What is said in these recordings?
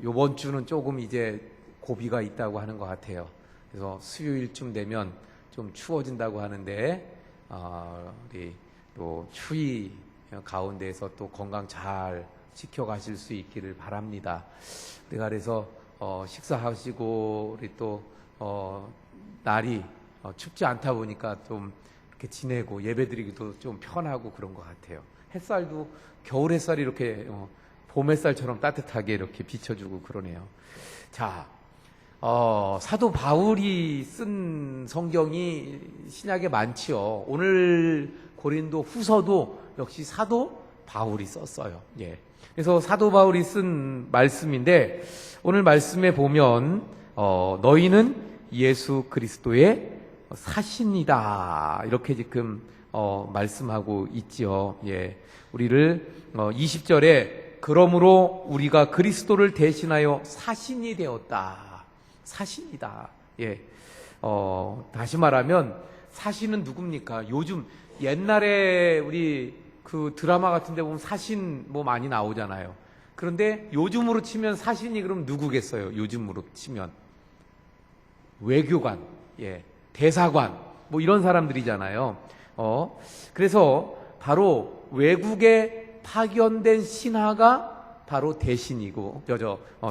요번 주는 조금 이제 고비가 있다고 하는 것 같아요. 그래서 수요일쯤 되면 좀 추워진다고 하는데, 우리 또 추위 가운데에서 또 건강 잘 지켜가실 수 있기를 바랍니다. 내가 그래서 식사하시고 우리 또 날이 춥지 않다 보니까 좀 이렇게 지내고 예배드리기도 좀 편하고 그런 것 같아요. 햇살도 겨울 햇살이 이렇게 봄 햇살처럼 따뜻하게 이렇게 비춰주고 그러네요. 자, 사도 바울이 쓴 성경이 신약에 많지요. 오늘 고린도 후서도 역시 사도 바울이 썼어요. 예. 그래서 사도 바울이 쓴 말씀인데, 오늘 말씀에 보면 너희는 예수 그리스도의 사신이다, 이렇게 지금 말씀하고 있지요. 예. 우리를 20절에 그러므로 우리가 그리스도를 대신하여 사신이 되었다. 사신이다. 예. 다시 말하면 사신은 누굽니까? 요즘 옛날에 우리 그 드라마 같은 데 보면 사신 뭐 많이 나오잖아요. 그런데 요즘으로 치면 사신이 그럼 누구겠어요? 요즘으로 치면 외교관, 예, 대사관, 뭐 이런 사람들이잖아요. 그래서 바로 외국에 파견된 신하가 바로 대신이고,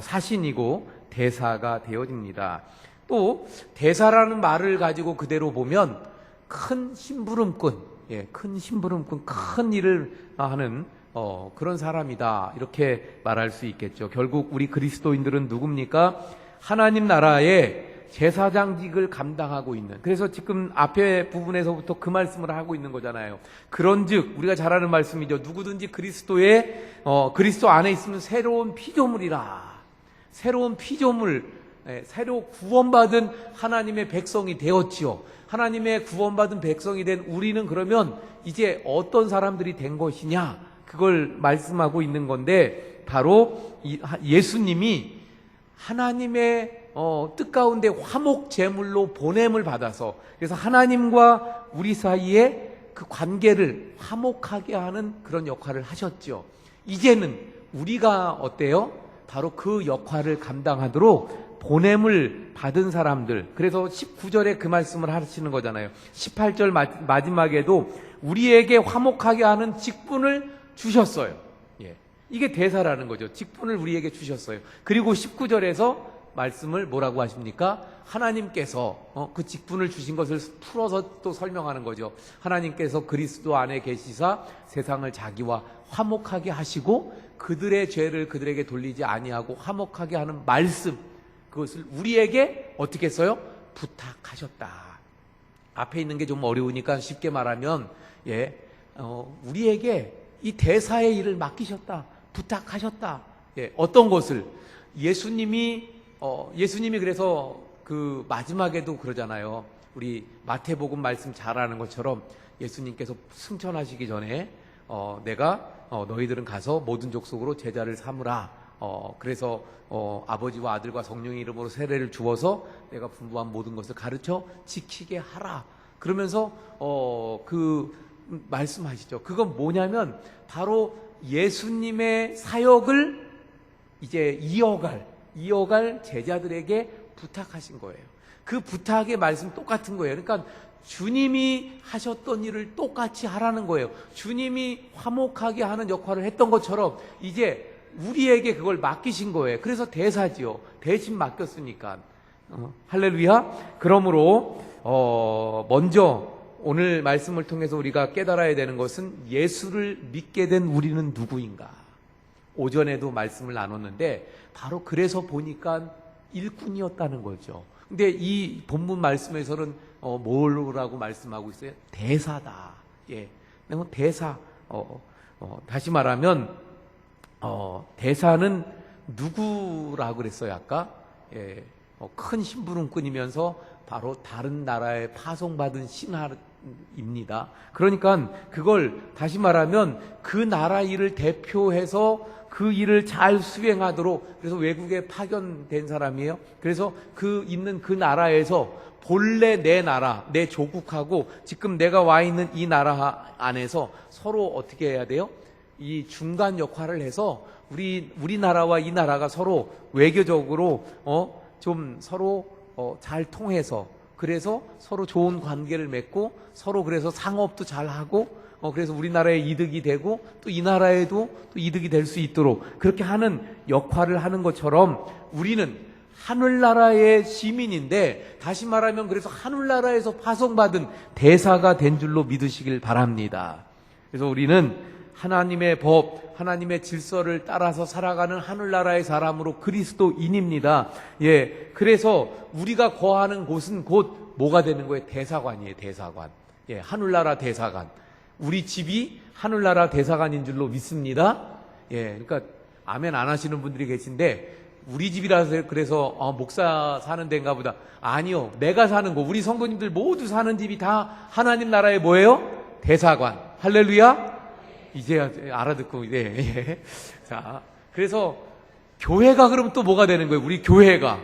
사신이고 대사가 되어집니다. 또 대사라는 말을 가지고 그대로 보면 큰 심부름꾼, 예, 큰 심부름꾼, 큰 일을 하는 그런 사람이다, 이렇게 말할 수 있겠죠. 결국 우리 그리스도인들은 누굽니까? 하나님 나라의 제사장직을 감당하고 있는, 그래서 지금 앞에 부분에서부터 그 말씀을 하고 있는 거잖아요. 그런즉 우리가 잘 아는 말씀이죠. 누구든지 그리스도 안에 있으면 새로운 피조물이라. 새로운 피조물, 새로 구원받은 하나님의 백성이 되었지요. 하나님의 구원받은 백성이 된 우리는 그러면 이제 어떤 사람들이 된 것이냐, 그걸 말씀하고 있는 건데, 바로 예수님이 하나님의 뜻 가운데 화목 제물로 보냄을 받아서, 그래서 하나님과 우리 사이에 그 관계를 화목하게 하는 그런 역할을 하셨죠. 이제는 우리가 어때요? 바로 그 역할을 감당하도록 보냄을 받은 사람들. 그래서 19절에 그 말씀을 하시는 거잖아요. 18절 마지막에도 우리에게 화목하게 하는 직분을 주셨어요. 예. 이게 대사라는 거죠. 직분을 우리에게 주셨어요. 그리고 19절에서 말씀을 뭐라고 하십니까? 하나님께서 그 직분을 주신 것을 풀어서 또 설명하는 거죠. 하나님께서 그리스도 안에 계시사 세상을 자기와 화목하게 하시고 그들의 죄를 그들에게 돌리지 아니하고 화목하게 하는 말씀, 그것을 우리에게 어떻게 했어요? 부탁하셨다. 앞에 있는 게 좀 어려우니까 쉽게 말하면, 예, 우리에게 이 대사의 일을 맡기셨다, 부탁하셨다. 예, 어떤 것을? 예수님이 그래서 그 마지막에도 그러잖아요. 우리 마태복음 말씀 잘 아는 것처럼 예수님께서 승천하시기 전에 내가 너희들은 가서 모든 족속으로 제자를 삼으라. 그래서 아버지와 아들과 성령의 이름으로 세례를 주어서 내가 분부한 모든 것을 가르쳐 지키게 하라. 그러면서 그 말씀하시죠. 그건 뭐냐면 바로 예수님의 사역을 이제 이어갈 제자들에게 부탁하신 거예요. 그 부탁의 말씀 똑같은 거예요. 그러니까 주님이 하셨던 일을 똑같이 하라는 거예요. 주님이 화목하게 하는 역할을 했던 것처럼 이제 우리에게 그걸 맡기신 거예요. 그래서 대사지요. 대신 맡겼으니까. 할렐루야. 그러므로 먼저 오늘 말씀을 통해서 우리가 깨달아야 되는 것은 예수를 믿게 된 우리는 누구인가. 오전에도 말씀을 나눴는데 바로 그래서 보니까 일꾼이었다는 거죠. 근데 이 본문 말씀에서는 뭐라고 말씀하고 있어요? 대사다. 예. 대사. 다시 말하면 대사는 누구라고 그랬어요, 아까? 예. 큰 심부름꾼이면서 바로 다른 나라에 파송받은 신하입니다. 그러니까 그걸 다시 말하면 그 나라 일을 대표해서 그 일을 잘 수행하도록, 그래서 외국에 파견된 사람이에요. 그래서 있는 그 나라에서 본래 내 나라, 내 조국하고 지금 내가 와 있는 이 나라 안에서 서로 어떻게 해야 돼요? 이 중간 역할을 해서 우리나라와 이 나라가 서로 외교적으로 좀 서로 잘 통해서, 그래서 서로 좋은 관계를 맺고 서로 그래서 상업도 잘 하고 그래서 우리나라에 이득이 되고 또 이 나라에도 또 이득이 될 수 있도록 그렇게 하는 역할을 하는 것처럼 우리는 하늘나라의 시민인데, 다시 말하면 그래서 하늘나라에서 파송받은 대사가 된 줄로 믿으시길 바랍니다. 그래서 우리는 하나님의 법, 하나님의 질서를 따라서 살아가는 하늘나라의 사람으로 그리스도인입니다. 예, 그래서 우리가 거하는 곳은 곧 뭐가 되는 거예요? 대사관이에요, 대사관. 예, 하늘나라 대사관. 우리 집이 하늘나라 대사관인 줄로 믿습니다. 예, 그러니까 아멘 안 하시는 분들이 계신데, 우리 집이라서 그래서 목사 사는 데인가 보다. 아니요, 내가 사는 곳, 우리 성도님들 모두 사는 집이 다 하나님 나라의 뭐예요? 대사관. 할렐루야. 이제 알아듣고, 예. 자, 그래서 교회가 그럼 또 뭐가 되는 거예요? 우리 교회가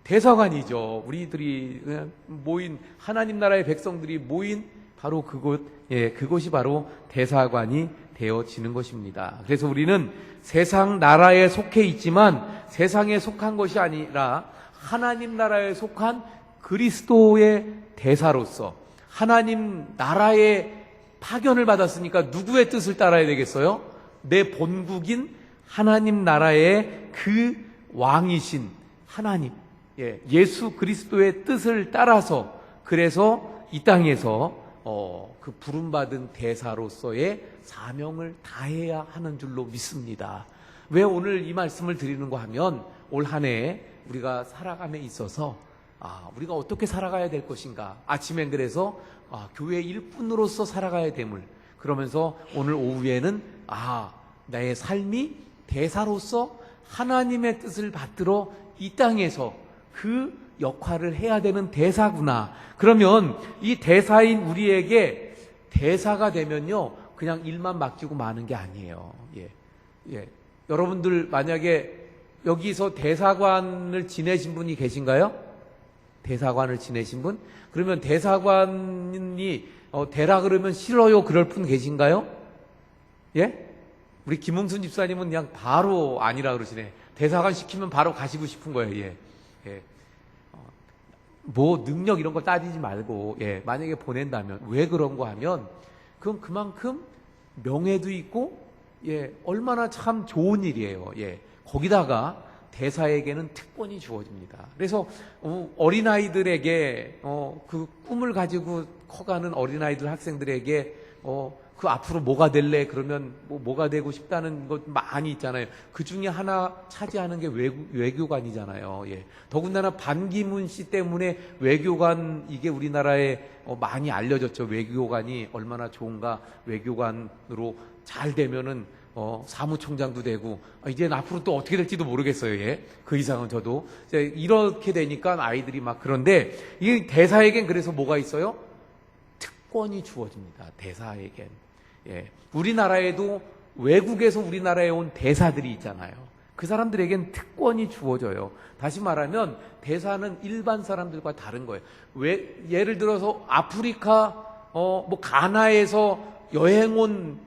대사관이죠. 우리들이 모인 하나님 나라의 백성들이 모인 바로 그곳, 예, 그곳이 바로 대사관이 되어지는 것입니다. 그래서 우리는 세상 나라에 속해 있지만 세상에 속한 것이 아니라 하나님 나라에 속한 그리스도의 대사로서 하나님 나라의 파견을 받았으니까 누구의 뜻을 따라야 되겠어요? 내 본국인 하나님 나라의 그 왕이신 하나님, 예, 예수 그리스도의 뜻을 따라서 그래서 이 땅에서 그 부름받은 대사로서의 사명을 다해야 하는 줄로 믿습니다. 왜 오늘 이 말씀을 드리는가 하면 올 한 해 우리가 살아감에 있어서 우리가 어떻게 살아가야 될 것인가, 아침엔 그래서 교회 일꾼으로서 살아가야 됨을, 그러면서 오늘 오후에는 나의 삶이 대사로서 하나님의 뜻을 받들어 이 땅에서 그 역할을 해야 되는 대사구나. 그러면 이 대사인 우리에게 대사가 되면요, 그냥 일만 맡기고 마는 게 아니에요. 예. 여러분들 만약에 여기서 대사관을 지내신 분이 계신가요? 대사관을 지내신 분? 그러면 대사관이 되라 그러면 싫어요 그럴 분 계신가요? 예? 우리 김웅순 집사님은 그냥 바로 아니라 그러시네. 대사관 시키면 바로 가시고 싶은 거예요. 예. 뭐 능력 이런 거 따지지 말고, 예, 만약에 보낸다면 왜 그런 거 하면 그건 그만큼 명예도 있고, 예, 얼마나 참 좋은 일이에요. 예, 거기다가 대사에게는 특권이 주어집니다. 그래서 어린아이들에게 그 꿈을 가지고 커가는 어린아이들, 학생들에게 그 앞으로 뭐가 될래? 그러면 뭐가 되고 싶다는 것 많이 있잖아요. 그 중에 하나 차지하는 게 외교관이잖아요. 예. 더군다나 반기문 씨 때문에 외교관, 이게 우리나라에 많이 알려졌죠. 외교관이 얼마나 좋은가. 외교관으로 잘 되면은 사무총장도 되고, 이제는 앞으로 또 어떻게 될지도 모르겠어요. 예. 그 이상은 저도. 이렇게 되니까 아이들이 막, 그런데 이 대사에겐 그래서 뭐가 있어요? 특권이 주어집니다. 대사에겐. 예. 우리나라에도 외국에서 우리나라에 온 대사들이 있잖아요. 그 사람들에겐 특권이 주어져요. 다시 말하면 대사는 일반 사람들과 다른 거예요. 예를 들어서 아프리카 가나에서 여행 온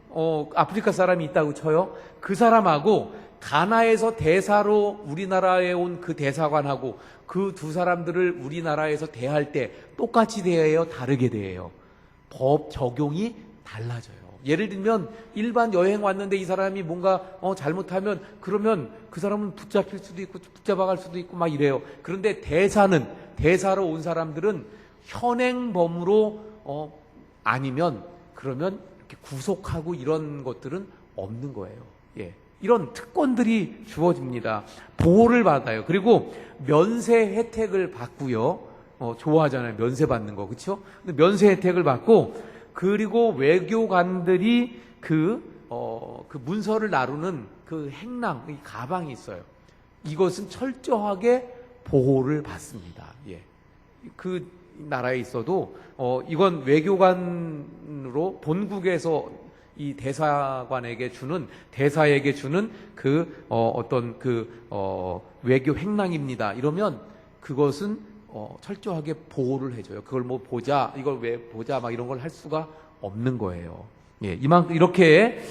아프리카 사람이 있다고 쳐요. 그 사람하고 가나에서 대사로 우리나라에 온 그 대사관하고 그 두 사람들을 우리나라에서 대할 때 똑같이 대해요? 다르게 대해요? 법 적용이 달라져요. 예를 들면 일반 여행 왔는데 이 사람이 뭔가 잘못하면, 그러면 그 사람은 붙잡힐 수도 있고 붙잡아갈 수도 있고 막 이래요. 그런데 대사로 온 사람들은 현행범으로 아니면 그러면 이렇게 구속하고 이런 것들은 없는 거예요. 예. 이런 특권들이 주어집니다. 보호를 받아요. 그리고 면세 혜택을 받고요. 좋아하잖아요. 면세 받는 거. 그렇죠? 근데 면세 혜택을 받고, 그리고 외교관들이 그 문서를 나르는 그 행랑, 이 가방이 있어요. 이것은 철저하게 보호를 받습니다. 예. 그 나라에 있어도 이건 외교관으로 본국에서 이 대사에게 주는 그 어떤 외교 행랑입니다. 이러면 그것은 철저하게 보호를 해줘요. 그걸 뭐 보자, 이걸 왜 보자, 막 이런 걸 할 수가 없는 거예요. 예, 이만큼 이렇게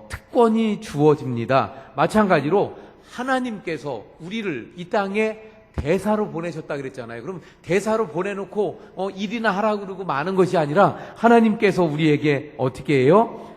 특권이 주어집니다. 마찬가지로 하나님께서 우리를 이 땅에 대사로 보내셨다 그랬잖아요. 그럼 대사로 보내놓고 일이나 하라고 그러고 마는 것이 아니라 하나님께서 우리에게 어떻게 해요?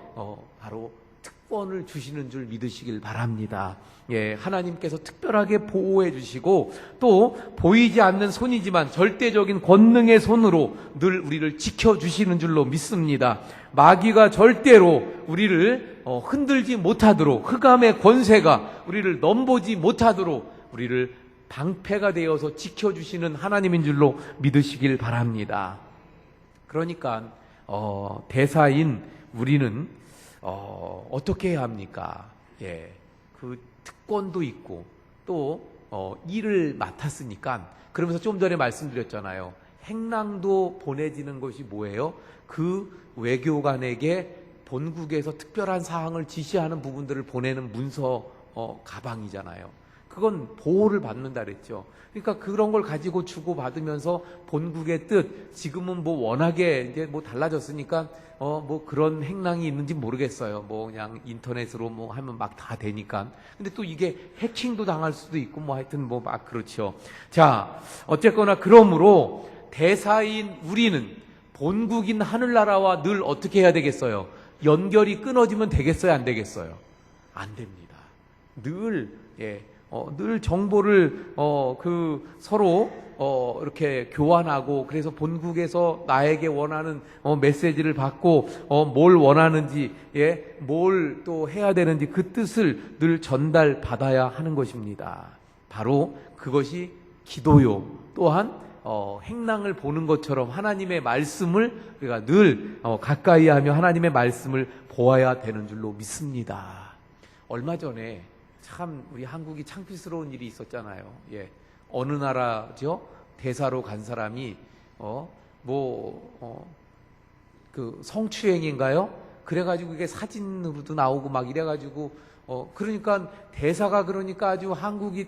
바로 특권을 주시는 줄 믿으시길 바랍니다. 예, 하나님께서 특별하게 보호해 주시고 또 보이지 않는 손이지만 절대적인 권능의 손으로 늘 우리를 지켜주시는 줄로 믿습니다. 마귀가 절대로 우리를 흔들지 못하도록, 흑암의 권세가 우리를 넘보지 못하도록 우리를 방패가 되어서 지켜주시는 하나님인 줄로 믿으시길 바랍니다. 그러니까 대사인 우리는 어떻게 해야 합니까? 예, 그 특권도 있고 또 일을 맡았으니까, 그러면서 좀 전에 말씀드렸잖아요. 행랑도 보내지는 것이 뭐예요? 그 외교관에게 본국에서 특별한 사항을 지시하는 부분들을 보내는 문서 가방이잖아요. 그건 보호를 받는다 그랬죠. 그러니까 그런 걸 가지고 주고받으면서 본국의 뜻, 지금은 뭐 워낙에 이제 뭐 달라졌으니까 뭐 그런 행랑이 있는지 모르겠어요. 뭐 그냥 인터넷으로 뭐 하면 막 다 되니까. 근데 또 이게 해킹도 당할 수도 있고 뭐 하여튼 뭐 막 그렇죠. 자, 어쨌거나 그러므로 대사인 우리는 본국인 하늘나라와 늘 어떻게 해야 되겠어요? 연결이 끊어지면 되겠어요? 안 되겠어요? 안 됩니다. 늘 늘 정보를 서로 이렇게 교환하고, 그래서 본국에서 나에게 원하는 메시지를 받고 뭘 원하는지, 뭘 또 해야 되는지 그 뜻을 늘 전달받아야 하는 것입니다. 바로 그것이 기도요. 또한 행랑을 보는 것처럼 하나님의 말씀을 우리가 늘 가까이 하며 하나님의 말씀을 보아야 되는 줄로 믿습니다. 얼마 전에 참 우리 한국이 창피스러운 일이 있었잖아요. 예, 어느 나라죠? 대사로 간 사람이 그 성추행인가요? 그래가지고 이게 사진으로도 나오고 막 이래가지고 그러니까 대사가 그러니까 아주 한국이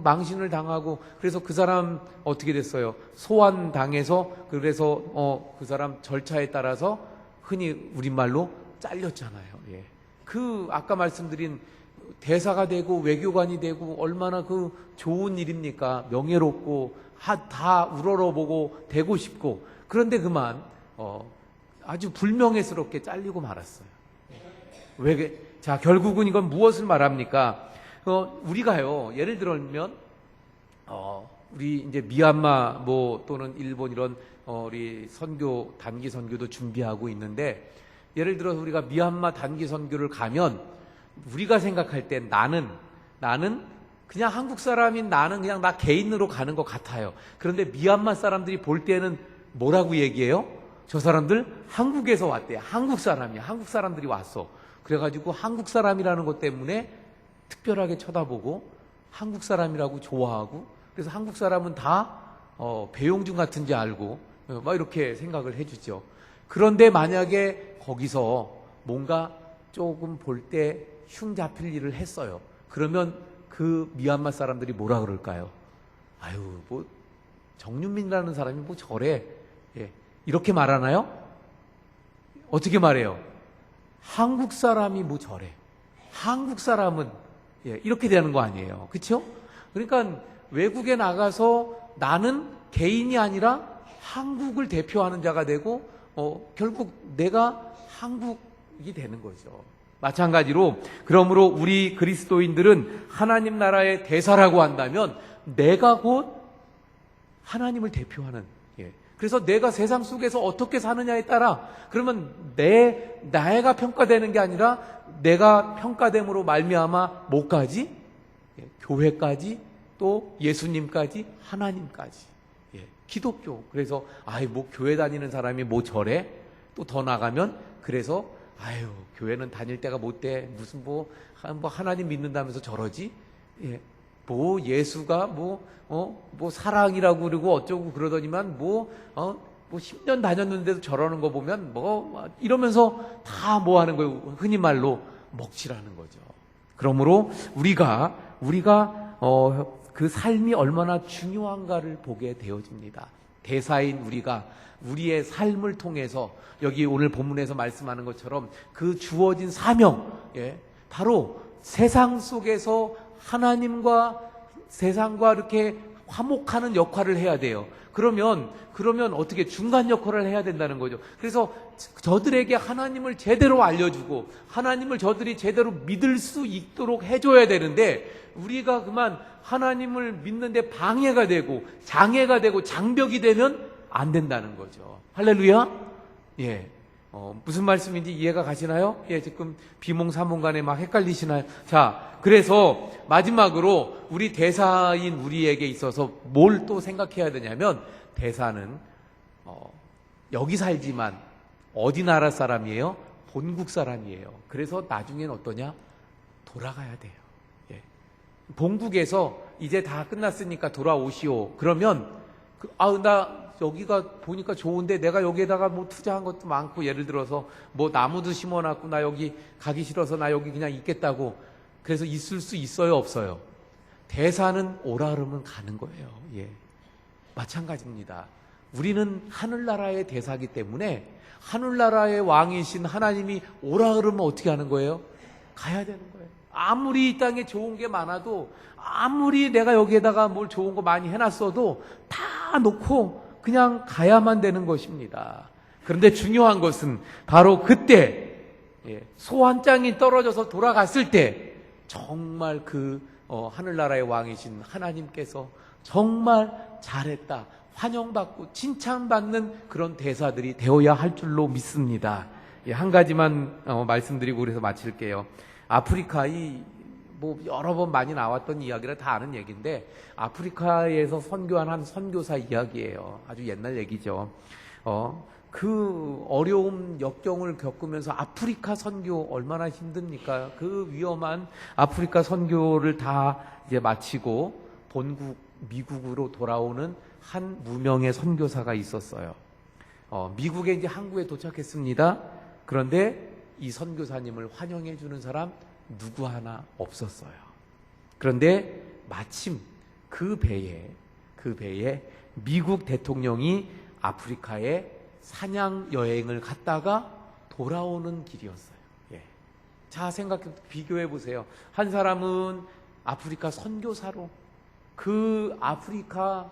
망신을 당하고, 그래서 그 사람 어떻게 됐어요? 소환 당해서, 그래서 그 사람 절차에 따라서 흔히 우리말로 잘렸잖아요. 예, 그 아까 말씀드린 대사가 되고 외교관이 되고 얼마나 그 좋은 일입니까? 명예롭고 다 우러러보고 되고 싶고. 그런데 그만 아주 불명예스럽게 잘리고 말았어요. 자, 결국은 이건 무엇을 말합니까? 우리가요, 예를 들면 우리 이제 미얀마 또는 일본 이런 우리 선교, 단기 선교도 준비하고 있는데, 예를 들어서 우리가 미얀마 단기 선교를 가면 우리가 생각할 때 나는 그냥 한국 사람인 나는 그냥 나 개인으로 가는 것 같아요. 그런데 미얀마 사람들이 볼 때는 뭐라고 얘기해요? 저 사람들 한국에서 왔대요. 한국 사람이야. 한국 사람들이 왔어. 그래가지고 한국 사람이라는 것 때문에 특별하게 쳐다보고 한국 사람이라고 좋아하고, 그래서 한국 사람은 다 배용준 같은지 알고 막 이렇게 생각을 해주죠. 그런데 만약에 거기서 뭔가 조금 볼 때 흉 잡힐 일을 했어요. 그러면 그 미얀마 사람들이 뭐라 그럴까요? 아유, 뭐 정윤민이라는 사람이 뭐 저래. 예, 이렇게 말하나요? 어떻게 말해요? 한국 사람이 뭐 저래. 한국 사람은 이렇게 되는 거 아니에요. 그렇죠? 그러니까 외국에 나가서 나는 개인이 아니라 한국을 대표하는 자가 되고 결국 내가 한국이 되는 거죠. 마찬가지로 그러므로 우리 그리스도인들은 하나님 나라의 대사라고 한다면 내가 곧 하나님을 대표하는, 그래서 내가 세상 속에서 어떻게 사느냐에 따라, 그러면 나가 평가되는 게 아니라 내가 평가됨으로 말미암아 뭐까지? 교회까지, 또 예수님까지, 하나님까지, 기독교. 그래서 뭐 교회 다니는 사람이 뭐 저래? 또 더 나가면 그래서 교회는 다닐 때가 못 돼. 무슨 뭐 하나님 믿는다면서 저러지? 뭐 예수가 뭐 사랑이라고 그러고 어쩌고 그러더니만 뭐 10년 다녔는데도 저러는 거 보면 이러면서 다 뭐 하는 거예요? 흔히 말로 먹칠하는 거죠. 그러므로 우리가 그 삶이 얼마나 중요한가를 보게 되어집니다. 대사인 우리가 우리의 삶을 통해서 여기 오늘 본문에서 말씀하는 것처럼 그 주어진 사명, 바로 세상 속에서 하나님과 세상과 이렇게 화목하는 역할을 해야 돼요. 그러면 어떻게 중간 역할을 해야 된다는 거죠. 그래서 저들에게 하나님을 제대로 알려주고 하나님을 저들이 제대로 믿을 수 있도록 해줘야 되는데, 우리가 그만 하나님을 믿는데 방해가 되고 장애가 되고 장벽이 되면 안 된다는 거죠. 할렐루야. 무슨 말씀인지 이해가 가시나요? 지금 비몽사몽간에 막 헷갈리시나요? 자, 그래서 마지막으로 우리 대사인 우리에게 있어서 뭘 또 생각해야 되냐면, 대사는 여기 살지만 어디 나라 사람이에요? 본국 사람이에요. 그래서 나중엔 어떠냐? 돌아가야 돼요. 본국에서 이제 다 끝났으니까 돌아오시오. 그러면 나 여기가 보니까 좋은데 내가 여기에다가 뭐 투자한 것도 많고, 예를 들어서 뭐 나무도 심어놨고 나 여기 가기 싫어서 나 여기 그냥 있겠다고, 그래서 있을 수 있어요, 없어요? 대사는 오라 그러면 가는 거예요. 마찬가지입니다. 우리는 하늘나라의 대사이기 때문에 하늘나라의 왕이신 하나님이 오라 그러면 어떻게 하는 거예요? 가야 되는 거예요. 아무리 이 땅에 좋은 게 많아도, 아무리 내가 여기에다가 뭘 좋은 거 많이 해놨어도 다 놓고 그냥 가야만 되는 것입니다. 그런데 중요한 것은 바로 그때 소환장이 떨어져서 돌아갔을 때 정말 하늘나라의 왕이신 하나님께서 정말 잘했다, 환영받고 칭찬받는 그런 대사들이 되어야 할 줄로 믿습니다. 한 가지만 말씀드리고 그래서 마칠게요. 아프리카, 뭐 여러 번 많이 나왔던 이야기라 다 아는 얘기인데, 아프리카에서 선교한 한 선교사 이야기예요. 아주 옛날 얘기죠. 그 어려움 역경을 겪으면서 아프리카 선교 얼마나 힘듭니까? 그 위험한 아프리카 선교를 다 이제 마치고 본국 미국으로 돌아오는 한 무명의 선교사가 있었어요. 미국에 이제 항구에 도착했습니다. 그런데 이 선교사님을 환영해 주는 사람 누구 하나 없었어요. 그런데 마침 그 배에 미국 대통령이 아프리카에 사냥 여행을 갔다가 돌아오는 길이었어요. 자, 비교해 보세요. 한 사람은 아프리카 선교사로 그 아프리카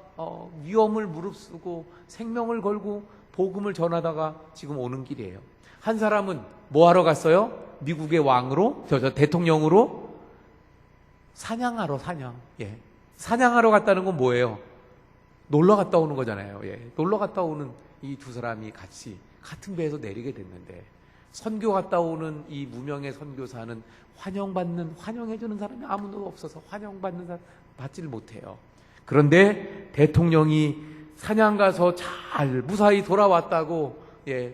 위험을 무릅쓰고 생명을 걸고 복음을 전하다가 지금 오는 길이에요. 한 사람은 뭐 하러 갔어요? 미국의 왕으로, 대통령으로 사냥하러, 사냥하러 갔다는 건 뭐예요? 놀러 갔다 오는 거잖아요. 놀러 갔다 오는 이 두 사람이 같은 배에서 내리게 됐는데, 선교 갔다 오는 이 무명의 선교사는 환영해주는 사람이 아무도 없어서 환영받는 사람 받지를 못해요. 그런데 대통령이 사냥 가서 잘 무사히 돌아왔다고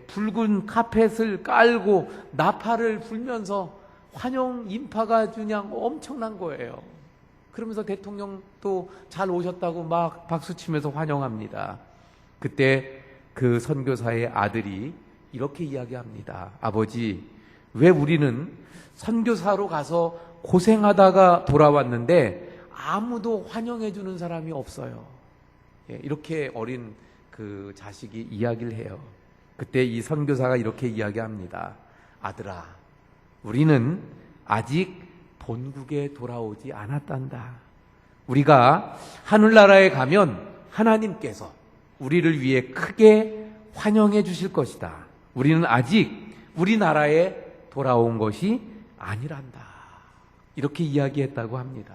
붉은 카펫을 깔고 나팔을 불면서 환영 인파가 그냥 엄청난 거예요. 그러면서 대통령도 잘 오셨다고 막 박수치면서 환영합니다. 그때 그 선교사의 아들이 이렇게 이야기합니다. 아버지, 왜 우리는 선교사로 가서 고생하다가 돌아왔는데 아무도 환영해 주는 사람이 없어요? 이렇게 어린 그 자식이 이야기를 해요. 그때 이 선교사가 이렇게 이야기합니다. 아들아, 우리는 아직 본국에 돌아오지 않았단다. 우리가 하늘나라에 가면 하나님께서 우리를 위해 크게 환영해 주실 것이다. 우리는 아직 우리나라에 돌아온 것이 아니란다. 이렇게 이야기했다고 합니다.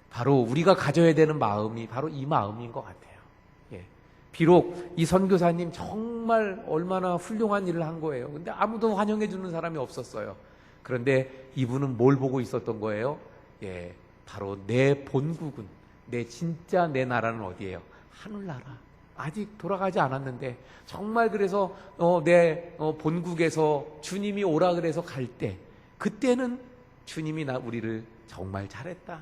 바로 우리가 가져야 되는 마음이 바로 이 마음인 것 같아요. 비록 이 선교사님 정말 얼마나 훌륭한 일을 한 거예요. 근데 아무도 환영해 주는 사람이 없었어요. 그런데 이분은 뭘 보고 있었던 거예요? 바로 내 본국은, 진짜 내 나라는 어디예요? 하늘나라. 아직 돌아가지 않았는데, 정말 그래서 내 본국에서 주님이 오라 그래서 갈 때, 그때는 주님이 우리를 정말 잘했다,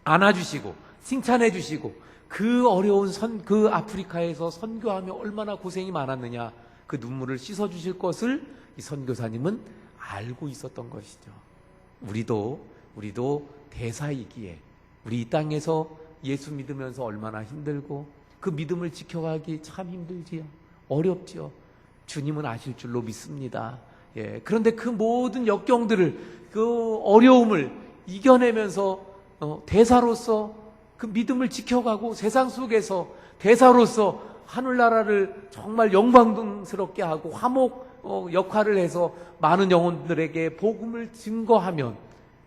안아주시고 칭찬해 주시고, 그 어려운 그 아프리카에서 선교하며 얼마나 고생이 많았느냐, 그 눈물을 씻어 주실 것을 이 선교사님은 알고 있었던 것이죠. 우리도 대사이기에, 우리 이 땅에서 예수 믿으면서 얼마나 힘들고 그 믿음을 지켜가기 참 힘들지요. 어렵지요. 주님은 아실 줄로 믿습니다. 예, 그런데 그 모든 역경들을, 그 어려움을 이겨내면서 대사로서 그 믿음을 지켜가고 세상 속에서 대사로서 하늘나라를 정말 영광스럽게 하고 화목 역할을 해서 많은 영혼들에게 복음을 증거하면,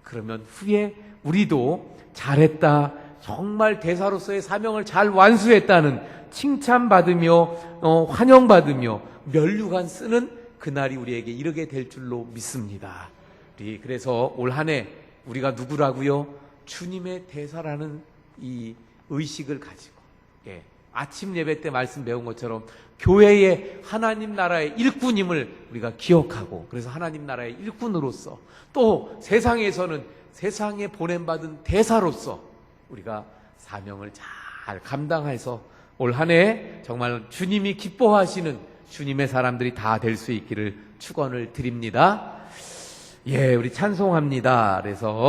그러면 후에 우리도 잘했다, 정말 대사로서의 사명을 잘 완수했다는 칭찬받으며 환영받으며 면류관 쓰는 그날이 우리에게 이르게 될 줄로 믿습니다. 그래서 올 한 해 우리가 누구라고요? 주님의 대사라는 이 의식을 가지고, 예, 아침 예배 때 말씀 배운 것처럼 교회의 하나님 나라의 일꾼임을 우리가 기억하고, 그래서 하나님 나라의 일꾼으로서, 또 세상에서는 세상에 보냄받은 대사로서 우리가 사명을 잘 감당해서 올 한 해 정말 주님이 기뻐하시는 주님의 사람들이 다 될 수 있기를 축원을 드립니다. 예, 우리 찬송합니다. 그래서